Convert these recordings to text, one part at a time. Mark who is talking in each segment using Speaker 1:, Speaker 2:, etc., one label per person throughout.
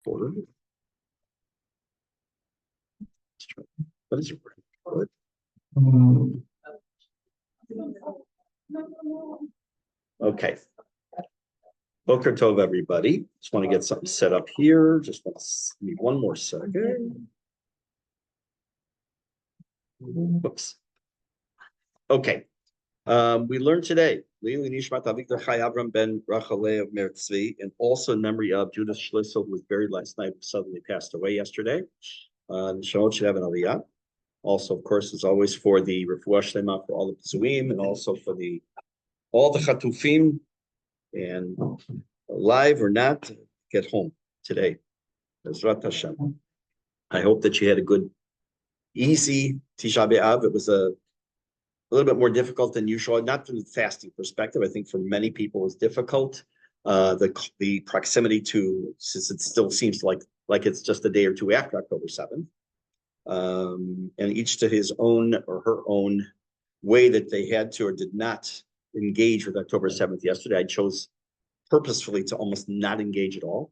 Speaker 1: Order. What is your word? Okay. Boker Tov, everybody. Just want to get something set up here. Just want to give me one more second. Whoops. Okay. We learned today, Leili Nishmat Avigdor Chai Avram ben Rachaleh of Mer Tzvi, and also in memory of Judas Schlissel, who was buried last night, suddenly passed away yesterday. Shalom should have an aliyah. Also, of course, as always, for the refuah shlema for all the pzuim, and also for all the chatufim, and alive or not, get home today. Bezrat Hashem. I hope that you had a good, easy Tisha B'Av. It was a little bit more difficult than usual, not from the fasting perspective. I think for many people it was difficult. The proximity to, since it still seems like it's just a day or two after October 7th. And each to his own or her own way that they had to or did not engage with October 7th yesterday. I chose purposefully to almost not engage at all.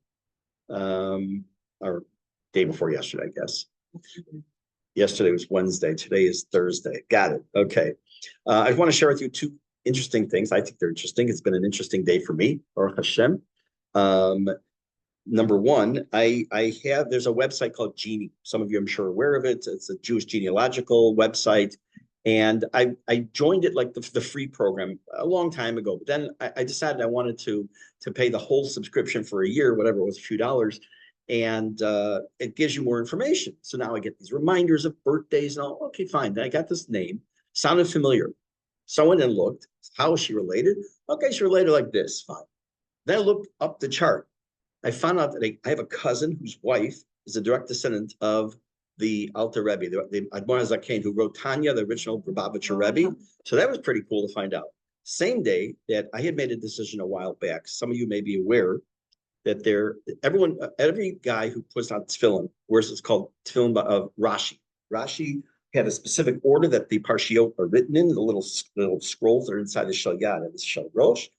Speaker 1: Or day before yesterday, I guess. Yesterday was Wednesday. Today is Thursday. Got it. Okay. I want to share with you two interesting things. I think they're interesting. It's been an interesting day for me, Baruch Hashem. Number one, there's a website called Genie. Some of you, I'm sure, are aware of it. It's a Jewish genealogical website. And I joined it like the free program a long time ago. But then I decided I wanted to pay the whole subscription for a year, whatever it was, a few dollars. And it gives you more information. So now I get these reminders of birthdays and all. Okay, fine. Then I got this name. Sounded familiar. So I went and looked. How is she related? Okay, she's related like this. Fine. Then I looked up the chart. I found out that I have a cousin whose wife is a direct descendant of the Alter Rebbe, the Admor HaZaken, who wrote Tanya, the original Lubavitcher Rebbe. So that was pretty cool to find out. Same day that I had made a decision a while back. Some of you may be aware that every guy who puts on tefillin wears what's called tefillin of Rashi. Rashi had a specific order that the parshiot are written in, the little scrolls that are inside the Shel Yad and the Shel Rosh.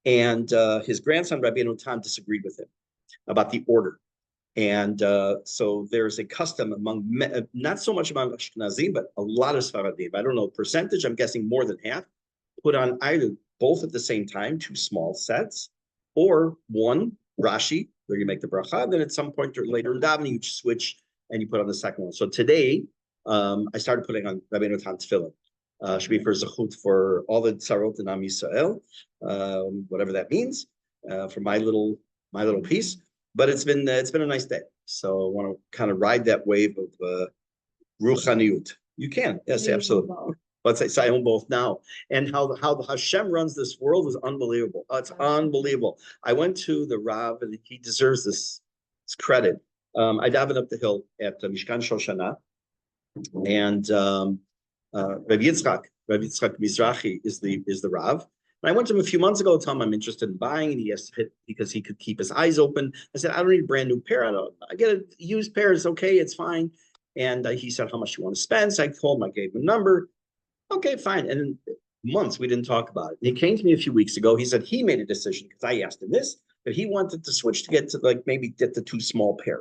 Speaker 1: And his grandson, Rabbi Tam, disagreed with him about the order. And so there's a custom among, not so much among Ashkenazim, but a lot of Sfaradim. I don't know the percentage, I'm guessing more than half, put on either both at the same time, two small sets, or one, Rashi, where you make the bracha, then at some point later in davening, you switch and you put on the second one. So today, I started putting on Rabbi Tam tefillin. Should be for zechut for all the tzarot in Am Yisrael, whatever that means, for my little piece. But it's been a nice day. So I want to kind of ride that wave of ruchaniyut. You can, yes, absolutely. Let's say I own both now. And how the Hashem runs this world is unbelievable. It's unbelievable. I went to the Rav, and he deserves this credit. I davened up the hill at Mishkan Shoshana, and Rabbi Yitzchak Mizrahi is the Rav. And I went to him a few months ago to tell him I'm interested in buying, and he has to hit because he could keep his eyes open. I said, I don't need a brand new pair. I get a used pair. It's okay. It's fine. And he said, how much do you want to spend? So I told him, I gave him a number. Okay, fine. And in months, we didn't talk about it. And he came to me a few weeks ago. He said he made a decision because I asked him this, that he wanted to switch to get to maybe get the two small pair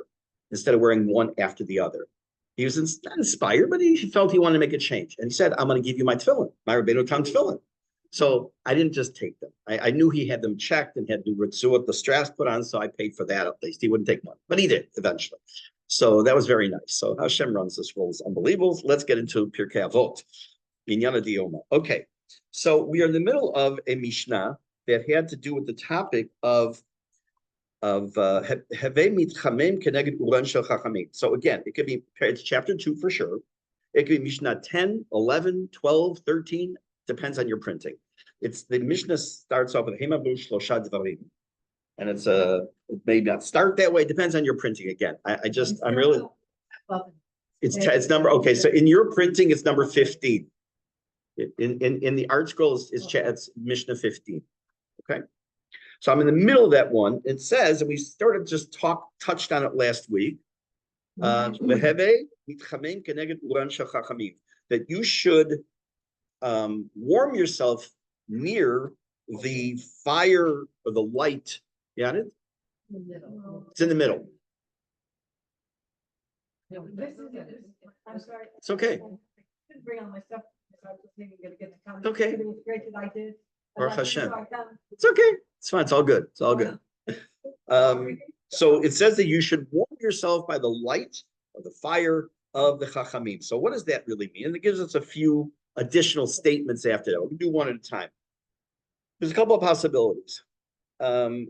Speaker 1: instead of wearing one after the other. He was not inspired, but he felt he wanted to make a change. And he said, I'm going to give you my tefillin, my Rabbeinu Tam tefillin. So I didn't just take them. I knew he had them checked and had the ritzuot, the straps put on, so I paid for that at least. He wouldn't take one, but he did eventually. So that was very nice. So Hashem runs this world is unbelievable. Let's get into Pirke Avot. Okay, so we are in the middle of a Mishnah that had to do with the topic of Heve mitchamem keneged uran shel chachamim. So again, it could be, it's chapter 2 for sure. It could be Mishnah 10, 11, 12, 13, depends on your printing. It's the Mishnah starts off with Hemabu Shlosha Dvarim. And it may not start that way, it depends on your printing again. I'm really, it's number, okay, so in your printing, it's number 15. In the art scroll, it's Mishnah 15. Okay. So I'm in the middle of that one. It says, and we touched on it last week, that you should warm yourself near the fire or the light. You got it? It's in the middle.
Speaker 2: I'm sorry.
Speaker 1: It's okay.
Speaker 2: I didn't bring all my stuff. So I was just thinking gonna get the comment.
Speaker 1: Okay.
Speaker 2: It was great that I did.
Speaker 1: Baruch Hashem.
Speaker 2: So I come.
Speaker 1: It's okay. It's fine. It's all good. It's all good. So it says that you should warm yourself by the light of the fire of the Chachamim. So what does that really mean? And it gives us a few additional statements after that. We can do one at a time. There's a couple of possibilities. The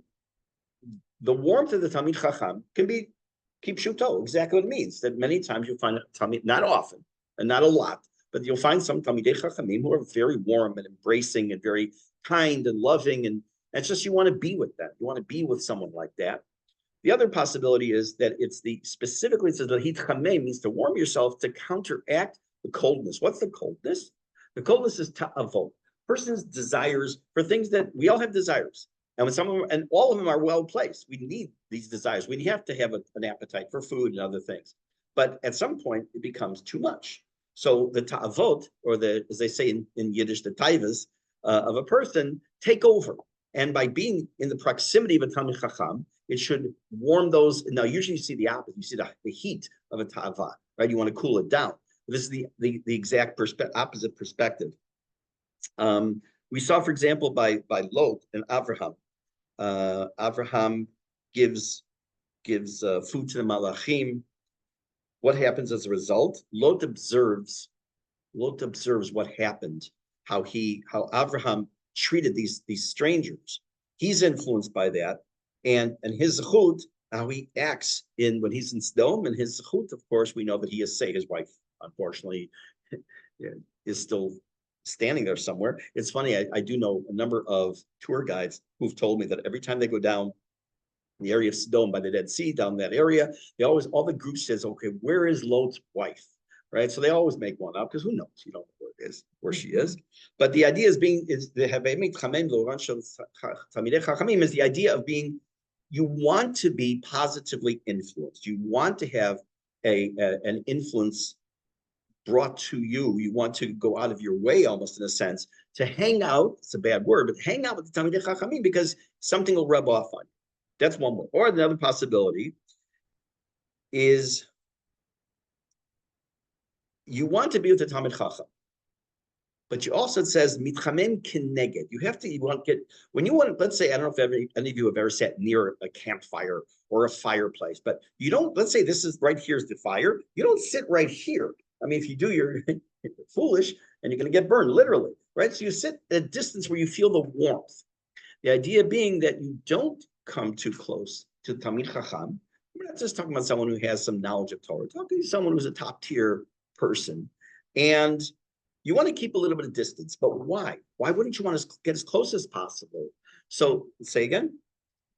Speaker 1: warmth of the Talmid Chacham can be keep shuto, exactly what it means. That many times you'll find Talmid, not often and not a lot, but you'll find some Talmidei Chachamim who are very warm and embracing and very kind and loving, and it's just you want to be with them. You want to be with someone like that. The other possibility is that it's specifically it says lahitchamem means to warm yourself to counteract the coldness. What's the coldness? The coldness is avot. Person's desires for things that we all have desires. And when some of them, and all of them are well placed, we need these desires. We have to have an appetite for food and other things. But at some point, it becomes too much. So the ta'avot, or as they say in Yiddish, the taivas of a person, take over. And by being in the proximity of a Talmid Chacham, it should warm those. Now, usually you see the opposite. You see the heat of a ta'ava, right? You want to cool it down. This is the exact opposite perspective. We saw, for example, by Lot and Avraham. Avraham gives food to the Malachim. What happens as a result? Lot observes what happened, how Avraham treated these strangers. He's influenced by that, and his zechut, how he acts when he's in Sodom, and his zechut, of course, we know that he is saved. His wife, unfortunately, is still standing there somewhere. It's funny, I do know a number of tour guides who've told me that every time they go down the area of Sodom by the Dead Sea, down that area, all the group says, okay, where is Lot's wife? Right? So they always make one up because who knows? You don't know where she is. But the idea is the idea of being, you want to be positively influenced. You want to have an influence brought to you. You want to go out of your way, almost in a sense, to hang out. It's a bad word, but hang out with the Talmidei Chachamim because something will rub off on you. That's one way. Or another possibility is you want to be with the Talmid Chacham, but you also, it says mitchamem kineged. Let's say, I don't know if any of you have ever sat near a campfire or a fireplace, but you don't, let's say this is right here's the fire. You don't sit right here. I mean, if you do, you're foolish and you're going to get burned, literally, right? So you sit at a distance where you feel the warmth. The idea being that you don't come too close to Talmid Chacham. We're not just talking about someone who has some knowledge of Torah. We're talking to someone who's a top tier person. And you want to keep a little bit of distance, but why? Why wouldn't you want to get as close as possible? So say again,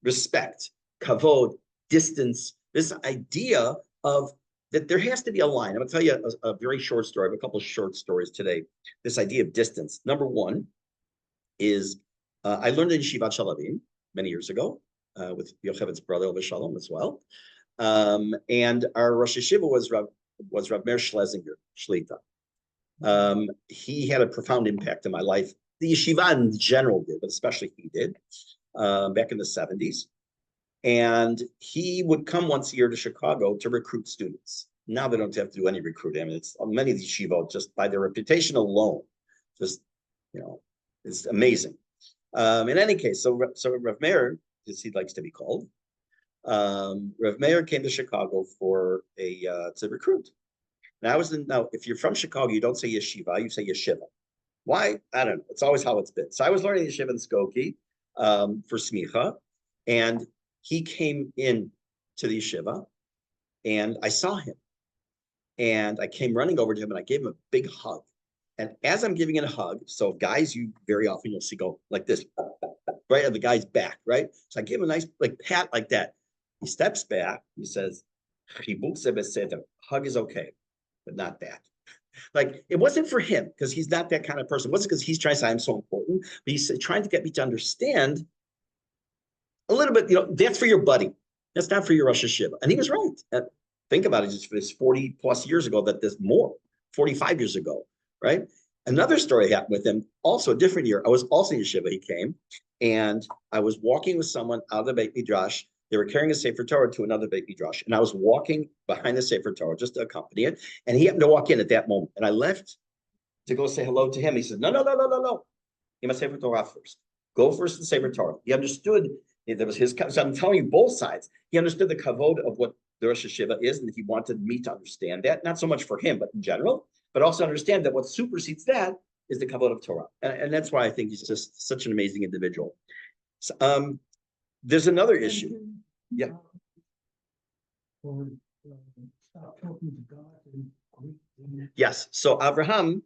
Speaker 1: respect, kavod, distance, this idea of that there has to be a line. I'm going to tell you a very short story. I have a couple of short stories today. This idea of distance. Number one is I learned in Yeshivat Shalavim many years ago with Yochevet's brother, Elvis Shalom, as well. And our Rosh Yeshiva was Rav Meir Schlesinger, Shlita. He had a profound impact in my life. The yeshiva in general did, but especially he did, back in the 70s. And he would come once a year to Chicago to recruit students. Now they don't have to do any recruiting. I mean, it's many of the yeshiva, just by their reputation alone, just, it's amazing. In any case, so Rav Meir, as he likes to be called, Rav Meir came to Chicago to recruit. Now, if you're from Chicago, you don't say yeshiva, you say yeshiva. Why? I don't know. It's always how it's been. So I was learning yeshiva in Skokie for smicha, and he came in to the yeshiva, and I saw him, and I came running over to him, and I gave him a big hug. And as I'm giving it a hug, so guys, you very often you'll see go like this, right at the guy's back, right? So I gave him a nice pat like that. He steps back. He says, "Hug is okay, but not that." Like, it wasn't for him because he's not that kind of person. It wasn't because he's trying to say I'm so important, but he's trying to get me to understand a little bit, that's for your buddy. That's not for your Rosh Hashiva. And he was right. Think about it, it's 40 plus years ago, 45 years ago, right? Another story happened with him, also a different year. I was also in Yeshiva, he came, and I was walking with someone out of the Beit Midrash They were carrying a Sefer Torah to another Beit Midrash, and I was walking behind the Sefer Torah just to accompany it, and he happened to walk in at that moment, and I left to go say hello to him. He said, no. You must Sefer Torah first. Go first to the Sefer Torah. He understood that was his. So I'm telling you both sides. He understood the kavod of what the Rosh Hashiva is, and he wanted me to understand that, not so much for him, but in general, but also understand that what supersedes that is the kavod of Torah, and that's why I think he's just such an amazing individual. So, there's another issue. Yeah.
Speaker 3: Stop talking to God and Greek.
Speaker 1: Yes. So Abraham,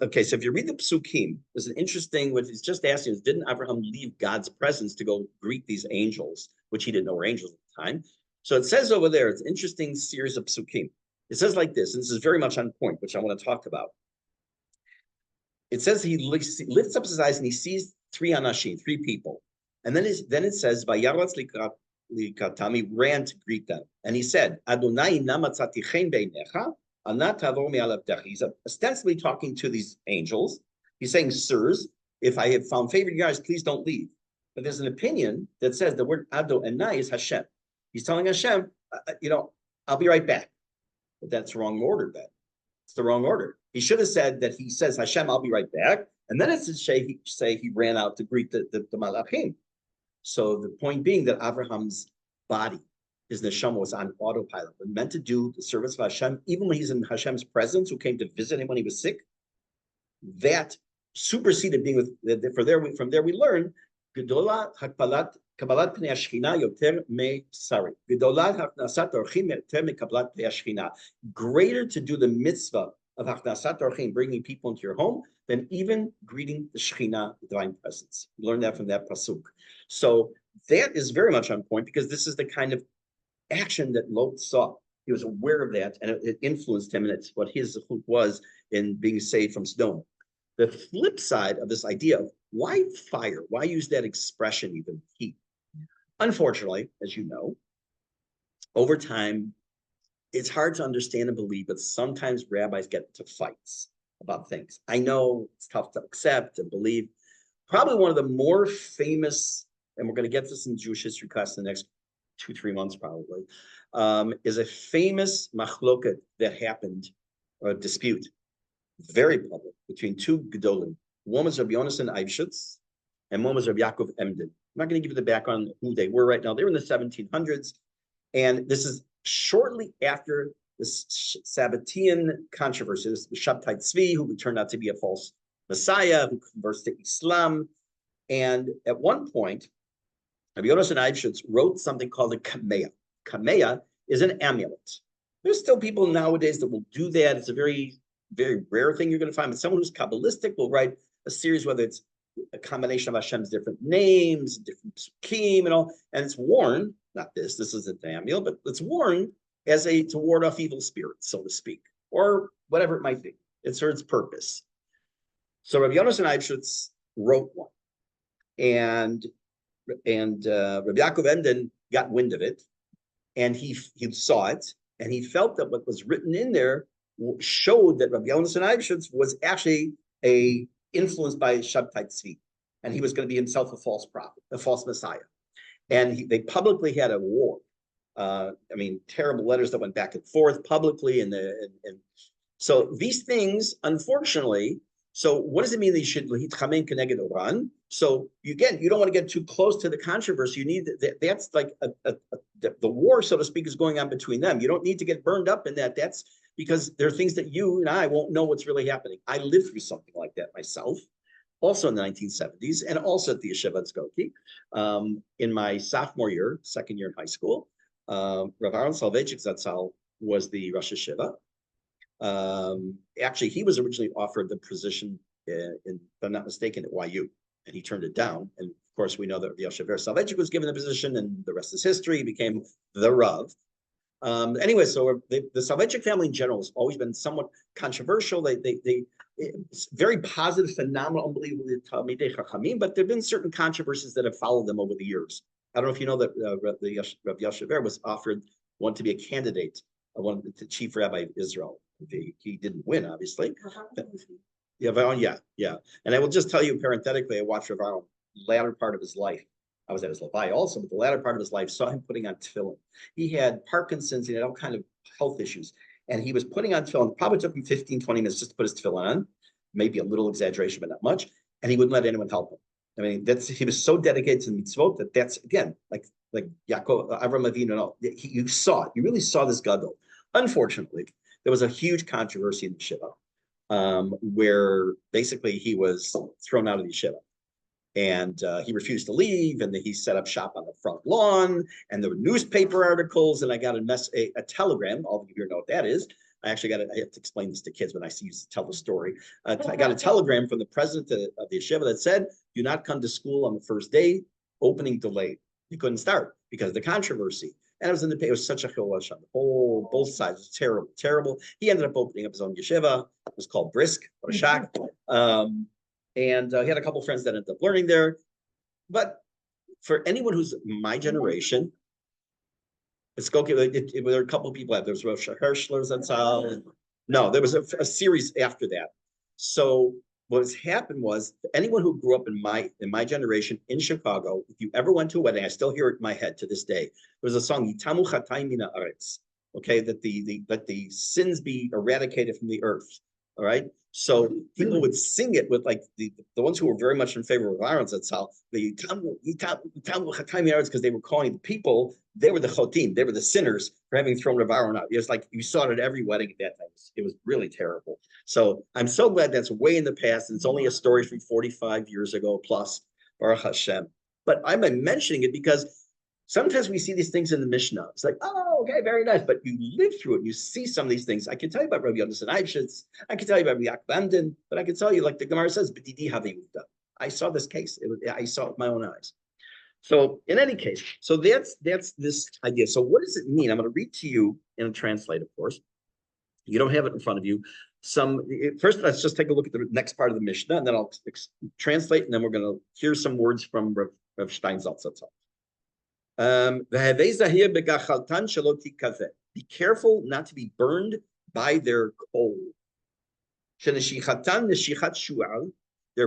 Speaker 1: okay, so if you read the Psukim, there's an interesting, what he's just asking is, didn't Abraham leave God's presence to go greet these angels, which he didn't know were angels at the time? So it says over there, it's an interesting series of Psukim. It says like this, and this is very much on point, which I want to talk about. It says he lifts up his eyes and he sees three anashim, three people. And then it says, Vayaratz likatami, ran to greet them. And he said, Adonai namatzati chen beinecha, anat tavor me'alavtecha. He's ostensibly talking to these angels. He's saying, sirs, if I have found favor in your eyes, please don't leave. But there's an opinion that says the word Adonai is Hashem. He's telling Hashem, I'll be right back. But that's the wrong order then. It's the wrong order. He should have said that he says, Hashem, I'll be right back. And then it's to say he ran out to greet the malachim. So the point being that Abraham's body, his neshama, was on autopilot, but meant to do the service of Hashem, even when he's in Hashem's presence, who came to visit him when he was sick. That superseded being with, from there we learn, Gedola hakpalat kabbalat pnei hashchina yoter me sari. Gedola haknasat orchim yoter me kabbalat pnei hashchina. Greater to do the mitzvah of haknasat orchim, bringing people into your home, than even greeting the Shekhinah, the divine presence. You learn that from that pasuk. So that is very much on point, because this is the kind of action that Lot saw. He was aware of that, and it influenced him, and it's what his zechut was in being saved from Sodom. The flip side of this idea of why fire? Why use that expression even, heat? Unfortunately, as you know, over time, it's hard to understand and believe, but sometimes rabbis get into fights about things. I know it's tough to accept and believe. Probably one of the more famous, and we're going to get this in Jewish history class in the next 2-3 months probably, is a famous machloket that happened, or a dispute, very public, between two gedolim. One was Rabbi Yonasan Eibschutz, and one was Rabbi Yaakov Emden. I'm not going to give you the background of who they were right now. They were in the 1700s, and this is shortly after the Sabbatean controversy. This was Shabtai Tzvi, who turned out to be a false messiah, who converts to Islam. And at one point, Rabbi Yonasan Eibschutz wrote something called a kameya. Kameya is an amulet. There's still people nowadays that will do that. It's a very, very rare thing you're going to find. But someone who's Kabbalistic will write a series, whether it's a combination of Hashem's different names, different psukim and all, and it's worn, not this isn't the amulet, but it's worn as to ward off evil spirits, so to speak, or whatever it might be. It serves purpose. So Rabbi Yonasan Eibschutz wrote one, and Rabbi Yaakov Emden got wind of it, and he saw it, and he felt that what was written in there showed that Rabbi Yonasan Eibschutz was actually influenced by Shabtai Tzvi, and he was going to be himself a false prophet, a false messiah. And they publicly had a war. Terrible letters that went back and forth publicly, and so these things, unfortunately. So what does it mean that you should hitchamen keneged oran? So you don't want to get too close to the controversy. You need that's like the war, so to speak, is going on between them. You don't need to get burned up in that. That's because there are things that you and I won't know what's really happening. I lived through something like that myself, also in the 1970s, and also at the Yeshiva at Skokie. In my sophomore year, second year in high school, Rav Aaron Soloveitchik Zatzal was the Rosh Yeshiva. Actually, he was originally offered the position, if I'm not mistaken, at YU, and he turned it down. And of course, we know that Yoshever Soloveitchik was given the position, and the rest is history. He became the Rav. Anyway, so the Soloveitchik family in general has always been somewhat controversial. It's very positive, phenomenal, unbelievable Talmidei Chachamim, but there have been certain controversies that have followed them over the years. I don't know if you know that Rav Yoshever was offered to be a candidate, the chief rabbi of Israel. He didn't win, obviously. Yeah. And I will just tell you parenthetically, I watched Rav Aaron latter part of his life, I was at his Levi also, but the latter part of his life saw him putting on tefillin. He had Parkinson's, he had all kind of health issues. And he was putting on tefillin, probably took him 15, 20 minutes just to put his tefillin on, maybe a little exaggeration, but not much. And he wouldn't let anyone help him. I mean, he was so dedicated to the mitzvot that's again, like Yaakov, Avram Avinu, and all. You saw it. You really saw this gadol. Unfortunately, there was a huge controversy in the yeshiva, where basically he was thrown out of the yeshiva. And he refused to leave, and he set up shop on the front lawn, and there were newspaper articles, and I got a telegram. All of you here know what that is. I have to explain this to kids when I see you tell the story. I got a telegram from the president of the yeshiva that said, do not come to school on the first day, opening delayed. He couldn't start because of the controversy. And it was in the paper. It was such a chilash on the whole, both sides. It was terrible, terrible. He ended up opening up his own yeshiva. It was called Brisk. What a shock. And he had a couple of friends that ended up learning there. But for anyone who's my generation, there were a couple of people. There was Rav Hershler, that's all. No, there was a series after that. So what happened was anyone who grew up in my generation in Chicago, if you ever went to a wedding, I still hear it in my head to this day. There was a song, Yitamu Chatayim Mina Aretz, okay, that the sins be eradicated from the earth. All right. So people would sing it with like the ones who were very much in favor of Aaron's Zatzal, because they were calling the people, they were the chotim, they were the sinners for having thrown Rav Aaron out. It was like you saw it at every wedding at that time. It was really terrible. So I'm so glad that's way in the past. And it's only a story from 45 years ago plus, Baruch Hashem. But I'm mentioning it because sometimes we see these things in the Mishnah. It's like, oh, okay, very nice. But you live through it. And you see some of these things. I can tell you about Rabbi Yonasan Eibschitz. I can tell you about Rabbi Yaakov Emden. But I can tell you, like the Gemara says, B'didi Haviuda. I saw this case. I saw it with my own eyes. So in any case, so that's this idea. So what does it mean? I'm going to read to you in a translate, of course. You don't have it in front of you. First, let's just take a look at the next part of the Mishnah, and then I'll translate, and then we're going to hear some words from Rav Steinsaltz. Be careful not to be burned by their coal. Their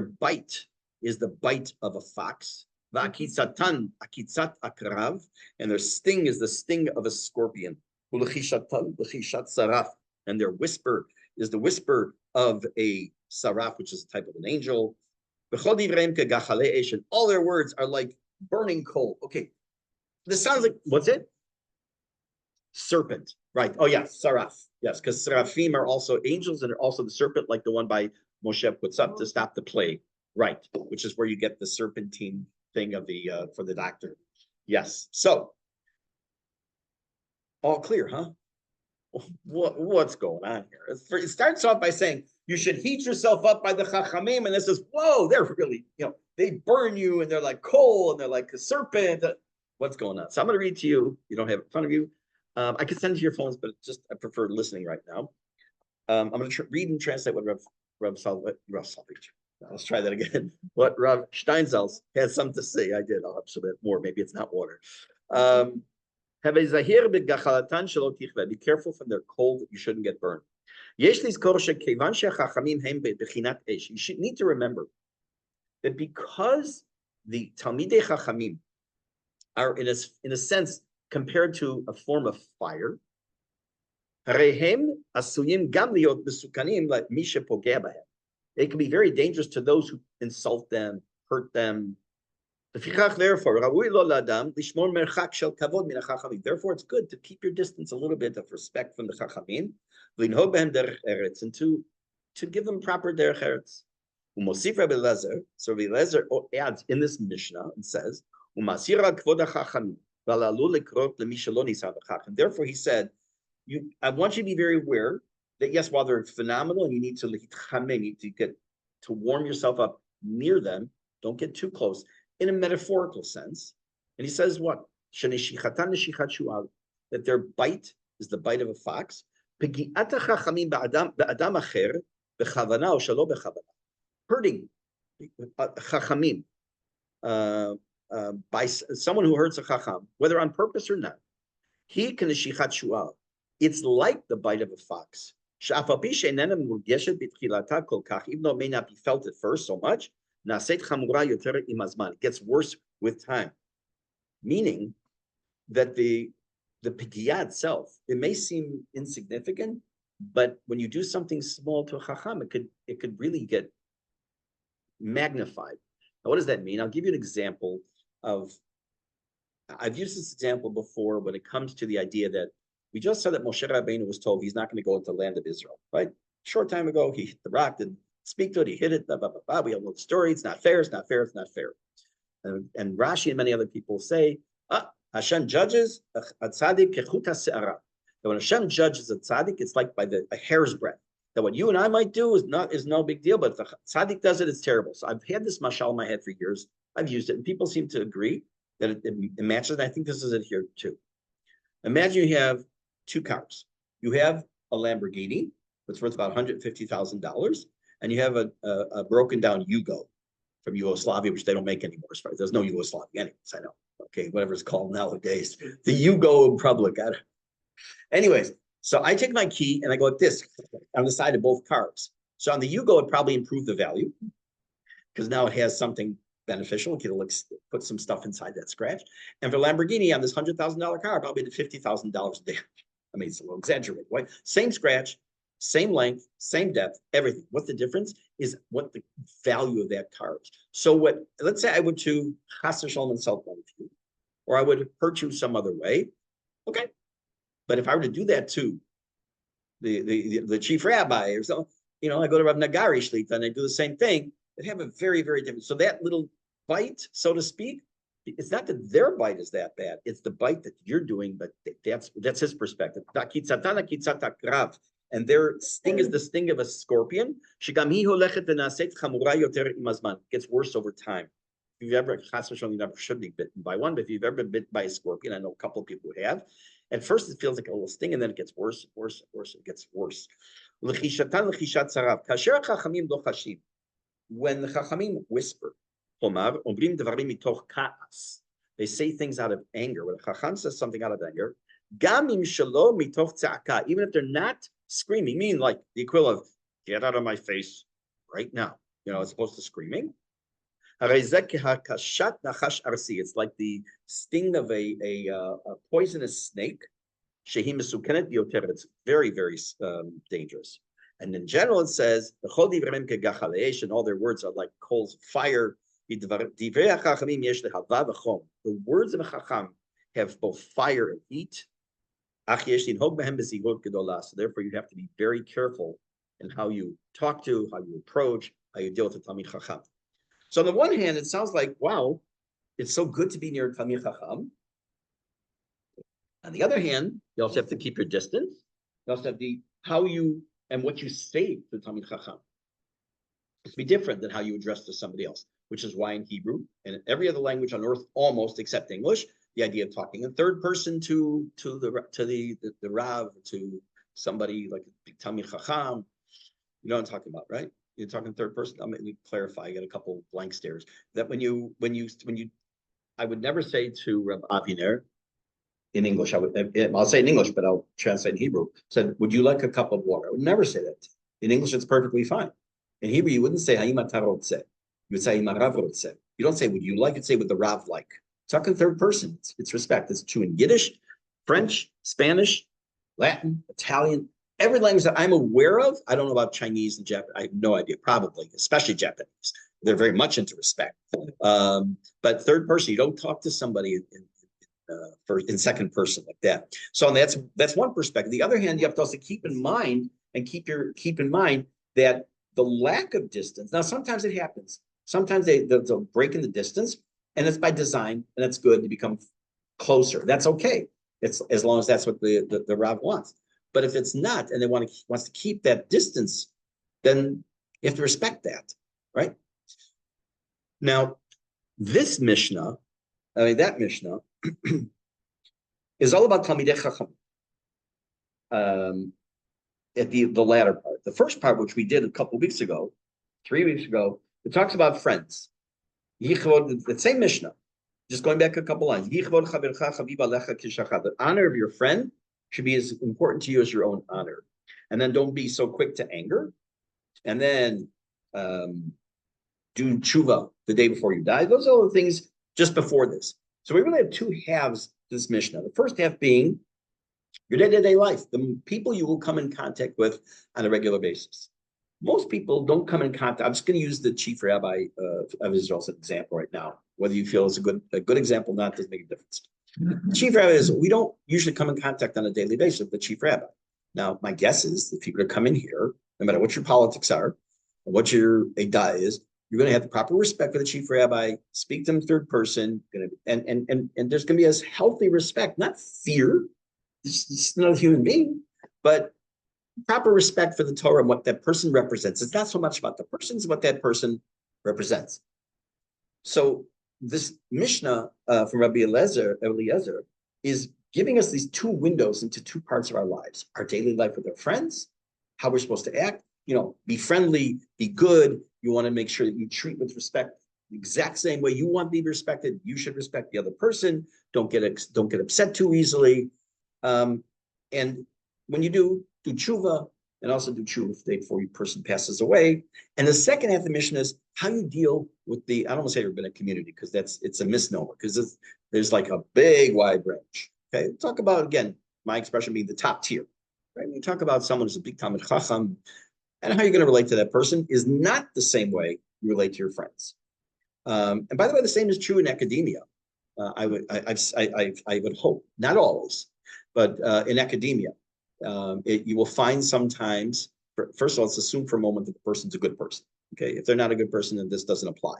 Speaker 1: bite is the bite of a fox. And their sting is the sting of a scorpion. And their whisper is the whisper of a saraf, which is a type of an angel. And all their words are like burning coal. Okay. This sounds like, what's it? Serpent, right? Oh, yeah, saraf. Yes, because seraphim are also angels and are also the serpent, like the one by Moshe puts up to stop the plague, right? Which is where you get the serpentine thing of the for the doctor. Yes. So, all clear, huh? What's going on here? It starts off by saying you should heat yourself up by the chachamim, and it says, whoa, they're really, they burn you, and they're like coal, and they're like a serpent. What's going on? So I'm going to read to you. You don't have it in front of you. I can send it to your phones, but I prefer listening right now. I'm going to read and translate what Rav Salvage. Let's try that again. What Rav Steinsaltz has something to say. I did. I'll have some more. Maybe it's not water. Be careful from their cold. You shouldn't get burned. You should need to remember that because the Talmidei Chachamim are in a sense compared to a form of fire, they can be very dangerous to those who insult them, hurt them. Therefore, it's good to keep your distance a little bit of respect from the Chachamim, and to give them proper derech eretz. So Rabbi Eliezer adds in this Mishnah and says, and therefore he said, I want you to be very aware that yes, while they're phenomenal and you need to get to warm yourself up near them, don't get too close in a metaphorical sense. And he says what? That their bite is the bite of a fox. Hurting chachamim by someone who hurts a chacham, whether on purpose or not. It's like the bite of a fox. Even though it may not be felt at first so much, it gets worse with time. meaning that the pidiyah itself, it may seem insignificant, but when you do something small to a chacham, it could really get magnified. Now, what does that mean? I'll give you an example of. I've used this example before when it comes to the idea that we just said that Moshe Rabbeinu was told he's not going to go into the land of Israel, right? Short time ago, he hit the rock, didn't speak to it, he hit it, blah, blah, blah, blah. We all know the story. It's not fair, it's not fair, it's not fair. And Rashi and many other people say, Hashem judges a tzaddik kechuta se'ara. That when Hashem judges a tzaddik, it's like by a hair's breadth. That what you and I might do is no big deal, but if the tzaddik does it, it's terrible. So I've had this mashal in my head for years. I've used it, and people seem to agree that it matches. And I think this is it here too. Imagine you have two cars. You have a Lamborghini that's worth about $150,000, and you have a broken down Yugo from Yugoslavia, which they don't make anymore. As far as there's no Yugoslavia anyways, I know. Okay, whatever it's called nowadays, the Yugo Republic. Anyways, so I take my key and I go like this on the side of both cars. So on the Yugo, it probably improved the value because now it has something beneficial. It can put some stuff inside that scratch. And for Lamborghini on this $100,000 car, probably did $50,000 damage. I mean, it's a little exaggerated, right? Same scratch, same length, same depth, everything. What the difference is what the value of that car is. So let's say I would to chas v'shalom insult one of you, or I would hurt you some other way. Okay. But if I were to do that to the chief rabbi or something, I go to Rav Nagari Shlita and I do the same thing, it'd have a very, very different. So that little bite, so to speak, it's not that their bite is that bad. It's the bite that you're doing, but that's his perspective. And their sting is the sting of a scorpion. It gets worse over time. If you've ever, you never should be bitten by one, but if you've ever been bitten by a scorpion, I know a couple of people who have. At first, it feels like a little sting, and then it gets worse, worse, worse. It gets worse. When the Chachamim whisper, they say things out of anger. When a Chacham says something out of anger, even if they're not screaming, meaning like the equivalent of "get out of my face right now," as opposed to screaming. It's like the sting of a poisonous snake. It's very, very dangerous. And in general, it says, and all their words are like coals of fire. The words of a chacham have both fire and heat. So therefore, you have to be very careful in how you talk to, how you approach, how you deal with the Talmid Chacham. So on the one hand, it sounds like, wow, it's so good to be near Talmid Chacham. On the other hand, you also have to keep your distance. You also have how you and what you say to the Talmid Chacham. It's be different than how you address to somebody else, which is why in Hebrew and in every other language on earth, almost except English, the idea of talking in third person to the Rav, to somebody like a Talmid Chacham, you know what I'm talking about, right? You're talking third person. Let me clarify. I got a couple blank stares. That when you, I would never say to Rav Aviner in English. I'll say in English, but I'll translate in Hebrew. Said, "Would you like a cup of water?" I would never say that. In English, it's perfectly fine. In Hebrew, you wouldn't say "Ha'im ata rotzeh." You would say "Ha'im harav rotzeh." You don't say "Would you like?" You'd say "Would the Rav like?" Talking third person. It's respect. It's true in Yiddish, French, Spanish, Latin, Italian. Every language that I'm aware of, I don't know about Chinese and Japanese. I have no idea, probably, especially Japanese. They're very much into respect. But third person, you don't talk to somebody in second person like that. So that's one perspective. The other hand, you have to also keep in mind that the lack of distance. Now, sometimes it happens. Sometimes they'll break in the distance, and it's by design, and it's good to become closer. That's okay. It's as long as that's what the Rav wants. But if it's not, and they wants to keep that distance, then you have to respect that, right? Now, that Mishnah is all about Talmidei Chacham. At the latter part, the first part, which we did a couple of weeks ago, 3 weeks ago, it talks about friends. The same Mishnah, just going back a couple lines. The honor of your friend should be as important to you as your own honor. And then don't be so quick to anger. And then do tshuva the day before you die. Those are all the things just before this. So we really have two halves to this Mishnah. The first half being your day-to-day life, the people you will come in contact with on a regular basis. Most people don't come in contact. I'm just going to use the chief rabbi of Israel as an example right now. Whether you feel it's a good example or not doesn't make a difference. The chief rabbi is, we don't usually come in contact on a daily basis with the chief rabbi. Now, my guess is the people that come in here, no matter what your politics are, or what your Edah is, you're going to have the proper respect for the chief rabbi, speak to them third person, and there's going to be a healthy respect, not fear. It's not a human being, but proper respect for the Torah and what that person represents. It's not so much about the person, it's what that person represents. So this Mishnah from Rabbi Eliezer is giving us these two windows into two parts of our lives: our daily life with our friends, how we're supposed to act, be friendly, be good. You want to make sure that you treat with respect the exact same way you want to be respected. You should respect the other person. Don't get upset too easily. And when you do tshuva, and also do tshuva before your person passes away. And the second half of the Mishnah is how you deal with I don't want to say rabbinic community, because it's a misnomer, because there's like a big wide range. Okay, talk about, again, my expression being the top tier. Right? When you talk about someone who's a big Talmid Chacham, and how you're going to relate to that person is not the same way you relate to your friends. And by the way, the same is true in academia. I would hope, not always, but in academia, you will find sometimes, first of all, let's assume for a moment that the person's a good person. Okay, if they're not a good person, then this doesn't apply.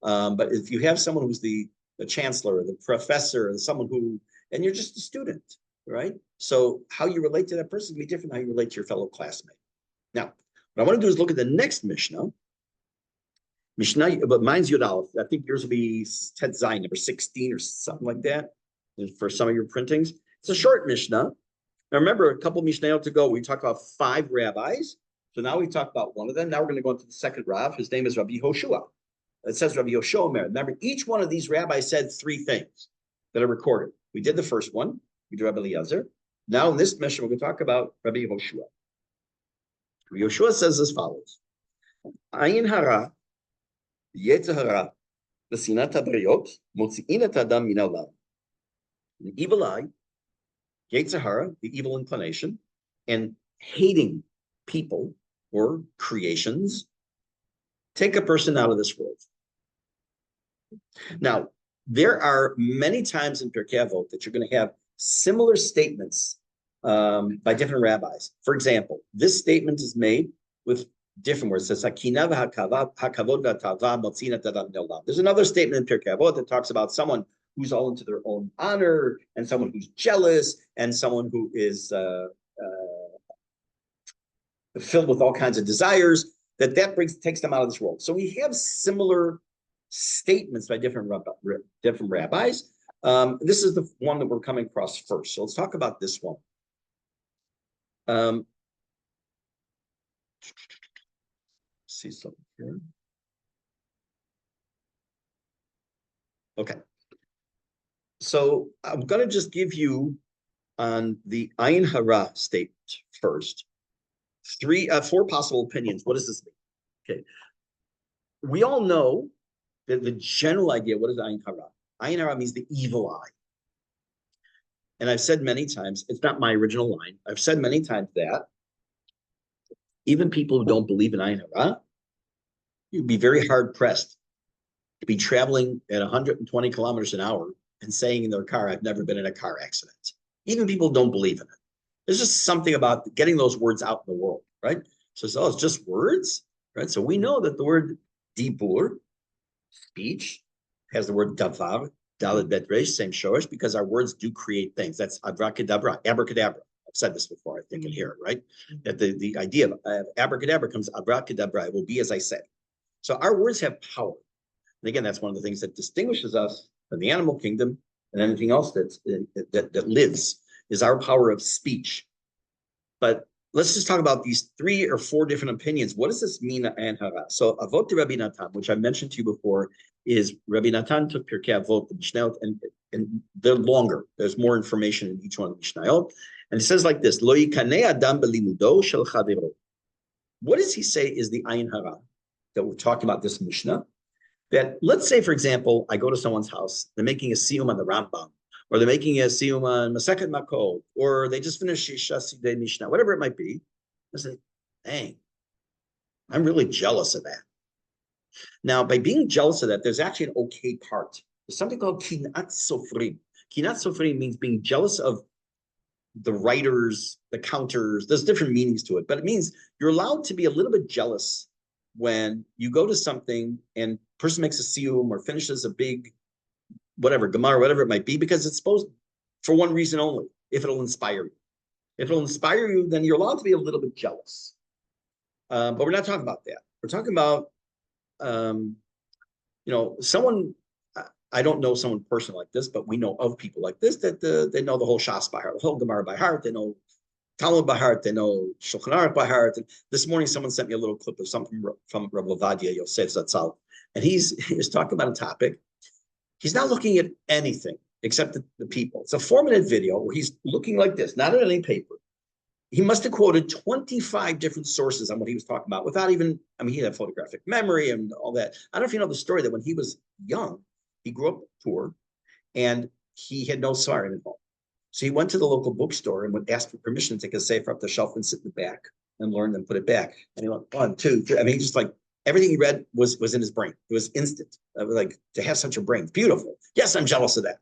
Speaker 1: But if you have someone who's the chancellor, or the professor, or someone and you're just a student, right? So how you relate to that person can be different than how you relate to your fellow classmate. Now, what I want to do is look at the next Mishnah, but mine's Yud Aleph. I think yours will be Tet Zayin, number 16 or something like that, for some of your printings. It's a short Mishnah. Now, remember, a couple Mishnayot ago, we talked about 5 rabbis. So now we talked about one of them. Now we're going to go into the second Rav. His name is Rabbi Hoshua. It says Rabbi Yoshua Omer. Remember, each one of these rabbis said 3 things that are recorded. We did the first one. We did Rabbi Eliezer. Now in this Mishnah, we're going to talk about Rabbi Hoshua. Rabbi Yoshua says as follows: Ayin hara, yetzer hara, v'sinat habriyot, motzi'in et adam min haolam. An evil eye, yetzer hara, the evil inclination, and hating people or creations, take a person out of this world. Now, there are many times in Pirke Avot that you're going to have similar statements by different rabbis. For example, this statement is made with different words. It says, there's another statement in Pirke Avot that talks about someone who's all into their own honor, and someone who's jealous, and someone who is filled with all kinds of desires, takes them out of this world. So we have similar statements by different rabbis. This is the one that we're coming across first. So let's talk about this one. See something here. Okay. So I'm going to just give you on the Ayin Hara statement first 4 possible opinions. What does this mean? Okay. We all know that the general idea, what is Ayin Hara? Ayin Hara means the evil eye. And I've said many times, it's not my original line. I've said many times that even people who don't believe in Ayin Hara, you'd be very hard pressed to be traveling at 120 kilometers an hour and saying in their car, I've never been in a car accident. Even people who don't believe in it. There's just something about getting those words out in the world, right? So it's just words, right? So we know that the word dibur, speech, has the word davar, dalet bet resh, same shorish, because our words do create things. That's abracadabra, abracadabra. I've said this before, I think, in here, right? That the idea of abracadabra comes abracadabra. It will be as I say. So our words have power. And again, that's one of the things that distinguishes us from the animal kingdom and anything else that lives, is our power of speech. But let's just talk about these 3 or 4 different opinions. What does this mean, Ayin Hara? So Avot de Rabbi Natan, which I mentioned to you before, is Rabbi Natan took Pirke Avot, the Mishnayot, and they're longer. There's more information in each one of the Mishnayot. And it says like this: Lo yikaneh adam belimudo shel chavero. What does he say is the Ayin Hara that we're talking about this Mishnah? that let's say, for example, I go to someone's house, they're making a siyum on the Rambam, or they're making a siyum on Masechet Makot, or they just finished Shasi Mishnah, whatever it might be. I say, dang, I'm really jealous of that. Now, by being jealous of that, there's actually an okay part. There's something called kinat sofrim. Kinat sofrim means being jealous of the writers, the counters. There's different meanings to it, but it means you're allowed to be a little bit jealous when you go to something and person makes a siyum or finishes a big whatever gemara, whatever it might be, because it's supposed for one reason only. If it'll inspire you, if it'll inspire you, then you're allowed to be a little bit jealous. But we're not talking about that. We're talking about someone. I don't know someone personal like this, but we know of people like this that they know the whole Shas by heart, the whole Gemara by heart. They know Talmud by heart. They know Shulchan Aruch by heart. And this morning, someone sent me a little clip of something from Rabbi Ovadia Yosef Zatzal, and he was talking about a topic. He's not looking at anything except the people. It's a 4-minute video where he's looking like this, not at any paper. He must have quoted 25 different sources on what he was talking about without even, he had photographic memory and all that. I don't know if you know the story that when he was young, he grew up poor and he had no sar in his home. So he went to the local bookstore and would ask for permission to take a sefer up the shelf and sit in the back and learn and put it back. And he went 1, 2, 3. He just like everything he read was in his brain. It was instant. Like to have such a brain, it's beautiful. Yes, I'm jealous of that,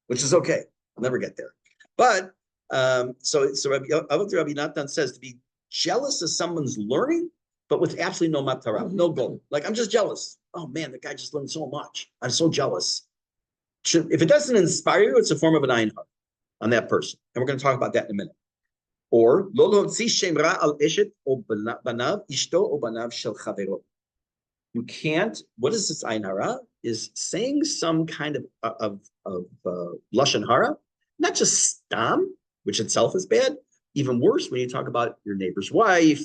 Speaker 1: which is okay. I'll never get there. But so Avot Rabbi Natan says to be jealous of someone's learning, but with absolutely no matara, no goal. Like I'm just jealous. Oh man, the guy just learned so much. I'm so jealous. If it doesn't inspire you, it's a form of an ayin hara on that person. And we're going to talk about that in a minute. Or you can't. What is this ayin hara? Is saying some kind of lashon hara, not just stam, which itself is bad. Even worse when you talk about your neighbor's wife,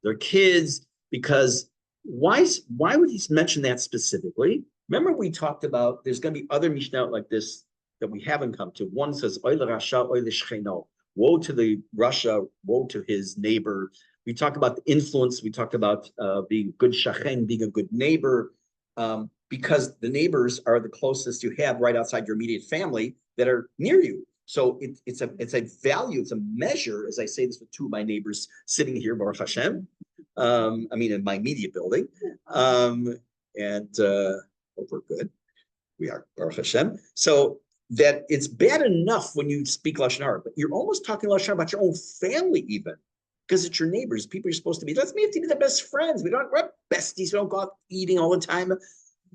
Speaker 1: their kids, because why would he mention that specifically? Remember we talked about there's going to be other Mishnah like this that we haven't come to. One says, Oy l'rasha, oy l'shcheno. Woe to the Russia, woe to his neighbor. We talked about the influence. We talked about being a good shachen, being a good neighbor, because the neighbors are the closest you have right outside your immediate family that are near you. So it's a value, it's a measure, as I say this with 2 of my neighbors sitting here, Baruch Hashem, in my immediate building, and hope we're good. We are, Baruch Hashem. So that it's bad enough when you speak lashon hara, but you're almost talking lashon hara about your own family, even because it's your neighbors, people you're supposed to be. That's me have to be the best friends. We're besties. We don't go out eating all the time,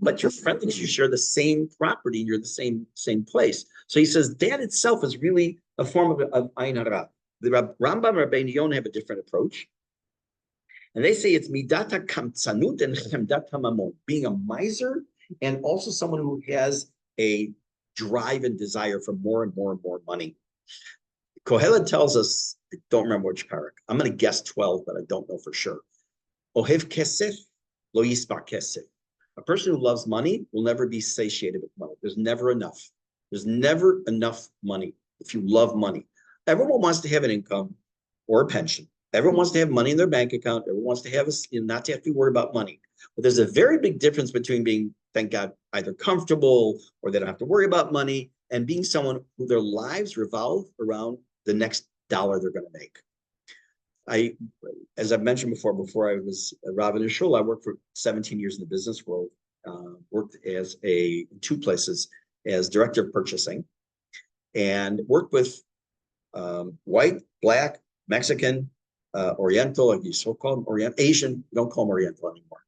Speaker 1: but you're friendly because you share the same property and you're the same place. So he says that itself is really a form of ayin hara. The Rambam and Rabbeinu Yonah have a different approach. And they say it's midata kamtsanut and chemdat hamamon, being a miser and also someone who has a drive and desire for more and more and more money. Kohelet tells us, I don't remember which parak. I'm going to guess 12, but I don't know for sure. Ohev kesef lo yispar kesef. A person who loves money will never be satiated with money. There's never enough. There's never enough money if you love money. Everyone wants to have an income or a pension. Everyone wants to have money in their bank account. Everyone wants to have not to have to worry about money. But there's a very big difference between being, thank God, either comfortable or they don't have to worry about money and being someone who their lives revolve around the next dollar they're going to make. As I've mentioned before I was a Rav in Shul, I worked for 17 years in the business world, worked in 2 places as director of purchasing and worked with white, black, Mexican, Oriental, like you so call them, Asian, don't call them Oriental anymore.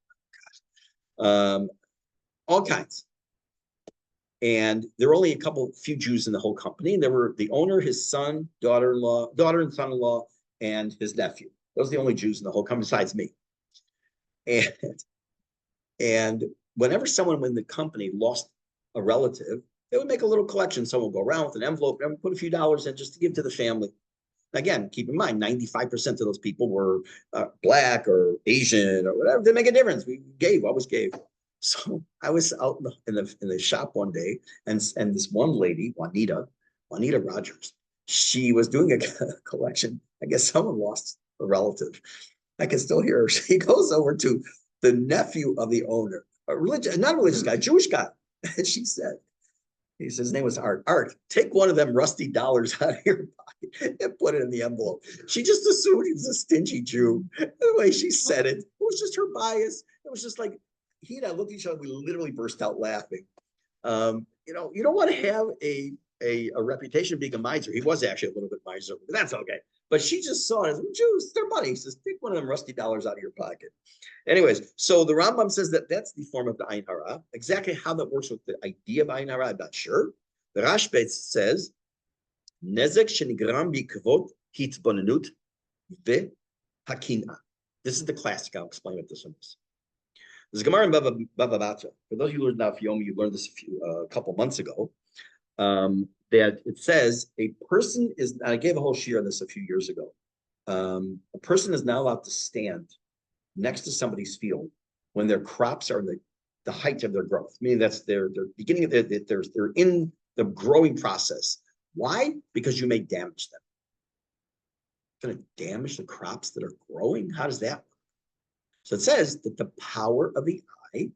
Speaker 1: All kinds. And there were only a few Jews in the whole company. And there were the owner, his son, daughter and son-in-law, and his nephew. Those are the only Jews in the whole company besides me. And whenever someone in the company lost a relative, they would make a little collection. Someone would go around with an envelope and put a few dollars in just to give to the family. Again, keep in mind, 95% of those people were black or Asian or whatever. Didn't make a difference. We always gave. So I was out in the shop one day, and this one lady, Juanita Rogers, she was doing a collection. I guess someone lost a relative. I can still hear her. She goes over to the nephew of the owner. not a religious guy, a Jewish guy. And she said, he said his name was Art. Art, take one of them rusty dollars out of your pocket and put it in the envelope. She just assumed he was a stingy Jew. The way she said it was just her bias. It was just like he and I looked at each other. We literally burst out laughing. You don't want to have a reputation of being a miser. He was actually a little bit miserly, but that's okay. But she just saw it as Jews, their money. He says, take one of them rusty dollars out of your pocket. Anyways, so the Rambam says that that's the form of the Ayin Hara. Exactly how that works with the idea of Ayin Hara, I'm not sure. The Rashbetz says, Nezek shenigram bikvot hitbonenut ve hakina. This is the classic. I'll explain what this one is. There's a Gemara in Bava Batra. For those of you who learned Daf Yomi, you learned this a couple months ago. That it says a person is, I gave a whole shiur on this a few years ago. A person is not allowed to stand next to somebody's field when their crops are in the height of their growth. Meaning that's they're beginning of they're in the growing process. Why? Because you may damage them. Going to damage the crops that are growing? How does that work? So it says that the power of the eye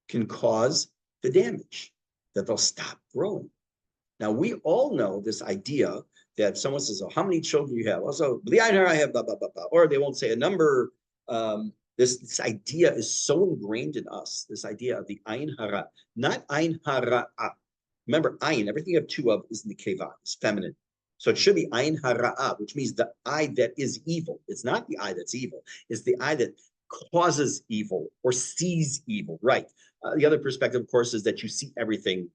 Speaker 1: can cause the damage, that they'll stop growing. Now, we all know this idea that someone says, oh, how many children you have? Also, the I have, blah, blah, blah, blah. Or they won't say a number. This idea is so ingrained in us, this idea of the Ayin Hara, not Ayin Hara. Remember, Ayin, everything you have two of is in the Keva, it's feminine. So it should be Ayin Hara, which means the eye that is evil. It's not the eye that's evil. It's the eye that causes evil or sees evil, right? The other perspective, of course, is that you see everything.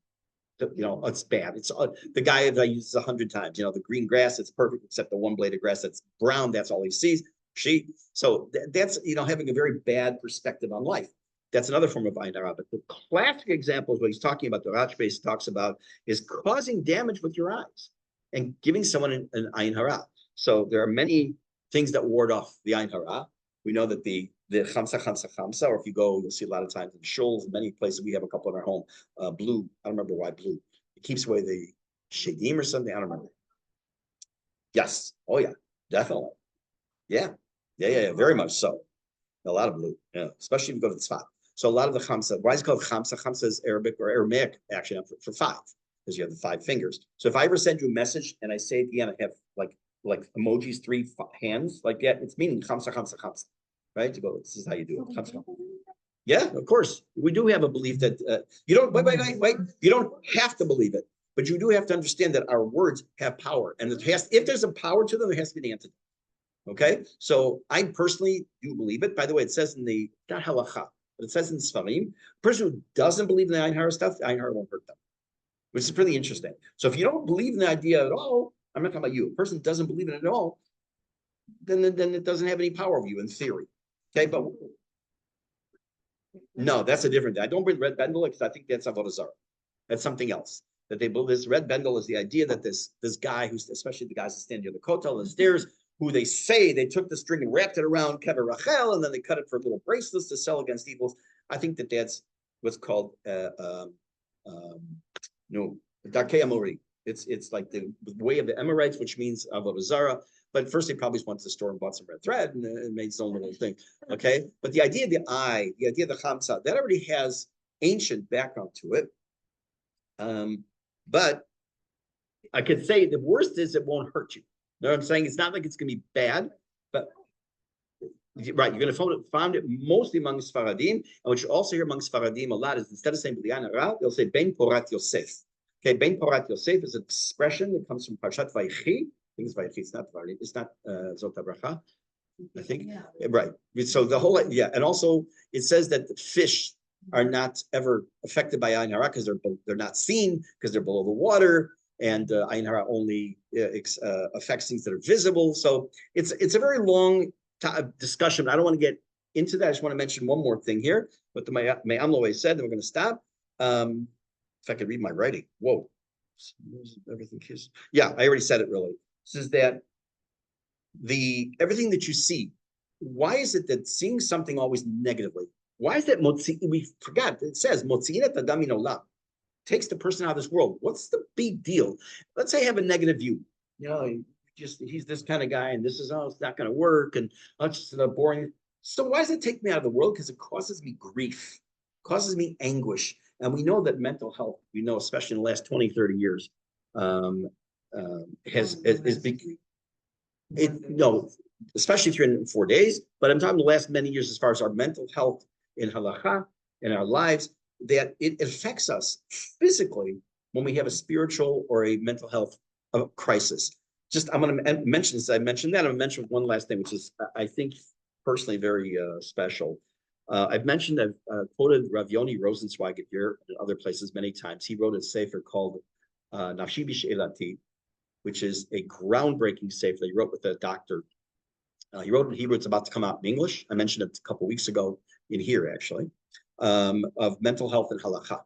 Speaker 1: It's bad. It's the guy that I use 100 times. The green grass, it's perfect, except the one blade of grass that's brown. That's all he sees. So that's having a very bad perspective on life. That's another form of Ayin Hara. But the classic example is what he's talking about. The Rashbetz talks about is causing damage with your eyes and giving someone an Ayin Hara. So there are many things that ward off the Ayin Hara. We know that the chamsa, or if you go, you'll see a lot of times in shuls, in many places, we have a couple in our home, blue. I don't remember why blue. It keeps away the shadim or something. I don't remember. Yes. Oh, yeah. Definitely. Yeah. Very much so. A lot of blue. Yeah. Especially if you go to the tzfat. So a lot of the chamsa, why is it called chamsa? Chamsa is Arabic or Aramaic, actually, for five, because you have the 5 fingers. So if I ever send you a message and I say at the end, I have like emojis, 3 hands, like that, it's meaning chamsa. Right? To go, this is how you do it. Yeah, of course. We do have a belief that you don't wait. You don't have to believe it, but you do have to understand that our words have power, and if there's a power to them, there has to be an antidote. Okay, so I personally do believe it. By the way, it says in the not halacha, but it says in the Sfarim, a person who doesn't believe in the Ayin Hara stuff, the Ayin Hara won't hurt them, which is pretty interesting. So if you don't believe in the idea at all, I'm not talking about you. A person doesn't believe in it at all, then it doesn't have any power over you in theory. Okay, but no, that's a different thing. I don't bring red bendel because I think that's Avot Zarah. That's something else. That they believe this red bendel is the idea that this guy, who's especially the guys that stand near the kotel and the stairs, who they say they took the string and wrapped it around Kever Rachel, and then they cut it for little bracelets to sell against evils. I think that's what's called Darkei Amori. It's like the way of the Emorites, which means Avot Zarah. But first, he probably went to the store and bought some red thread and made his own little thing. Okay. But the idea of the eye, the idea of the chamsa, that already has ancient background to it. But I could say the worst is it won't hurt you. You know what I'm saying? It's not like it's going to be bad, but right, you're going to find it mostly among Sfaradim. And what you also hear among Sfaradim a lot is instead of saying B'liyan Hara, they'll say Ben Porat Yosef. Okay, Ben Porat Yosef is an expression that comes from Parshat Vayechi. It's not Zot HaBracha, I think. Yeah. Right. So the whole, and also it says that the fish are not ever affected by Ayin Hara because they're not seen because they're below the water, and Ayin Hara only affects things that are visible. So it's a very long discussion. I don't want to get into that. I just want to mention one more thing here. But the Me'am Lo'eh said, and we're going to stop. If I could read my writing. Whoa. Everything is. Yeah, I already said it really. This is that everything that you see, why is it that seeing something always negatively? Why is that we forgot, it says motzi'in adam min olam, takes the person out of this world. What's the big deal? Let's say I have a negative view. He's this kind of guy, and this is it's not going to work, and it's just boring. So why does it take me out of the world? Because it causes me grief. causes me anguish. And we know that mental health, we know, especially in the last 20, 30 years, no, especially if you're in 4 days, but I'm talking the last many years as far as our mental health in halacha, in our lives, that it affects us physically when we have a spiritual or a mental health crisis. Just, I'm going to mention this. I mentioned that. I'm going to mention one last thing, which is, I think, personally very special. I've mentioned, I've quoted Rav Yoni Rosenzweig here and other places many times. He wrote a sefer called Nafshi B'She'elati, which is a groundbreaking sefer that he wrote with a doctor. He wrote in Hebrew. It's about to come out in English. I mentioned it a couple of weeks ago in here, actually, of mental health and halakha.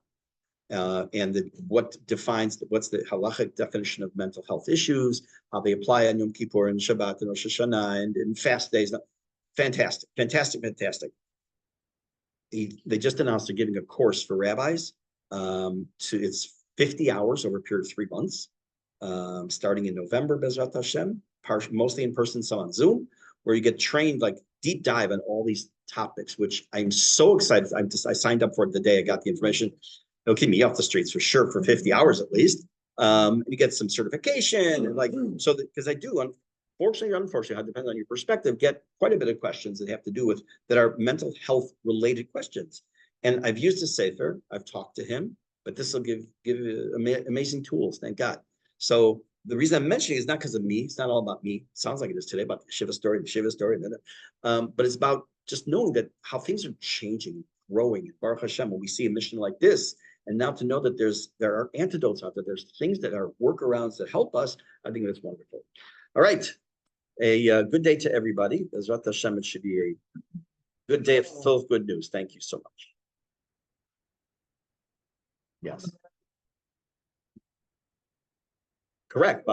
Speaker 1: And what defines, what's the halachic definition of mental health issues, how they apply on Yom Kippur and Shabbat and Rosh Hashanah and fast days. Fantastic, fantastic, fantastic. They just announced they're giving a course for rabbis. It's 50 hours over a period of 3 months, starting in November, Bezrat Hashem, mostly in person, some on Zoom, where you get trained, like deep dive on all these topics, which I'm so excited. I signed up for it the day I got the information. It'll keep me off the streets for sure for 50 hours at least. You get some certification and so because I do, unfortunately or unfortunately, it depends on your perspective, get quite a bit of questions that have to do with that are mental health related questions. And I've used a sefer, I've talked to him, but this will give amazing tools, thank God. So the reason I'm mentioning it is not because of me. It's not all about me. It sounds like it is today about the Shiva story, but it's about just knowing that how things are changing, growing. Baruch Hashem, when we see a mission like this, and now to know that there are antidotes out there, there's things that are workarounds that help us, I think that's wonderful. All right. A good day to everybody. Bezrat Hashem, it should be a good day full of good news. Thank you so much. Yes. Correct.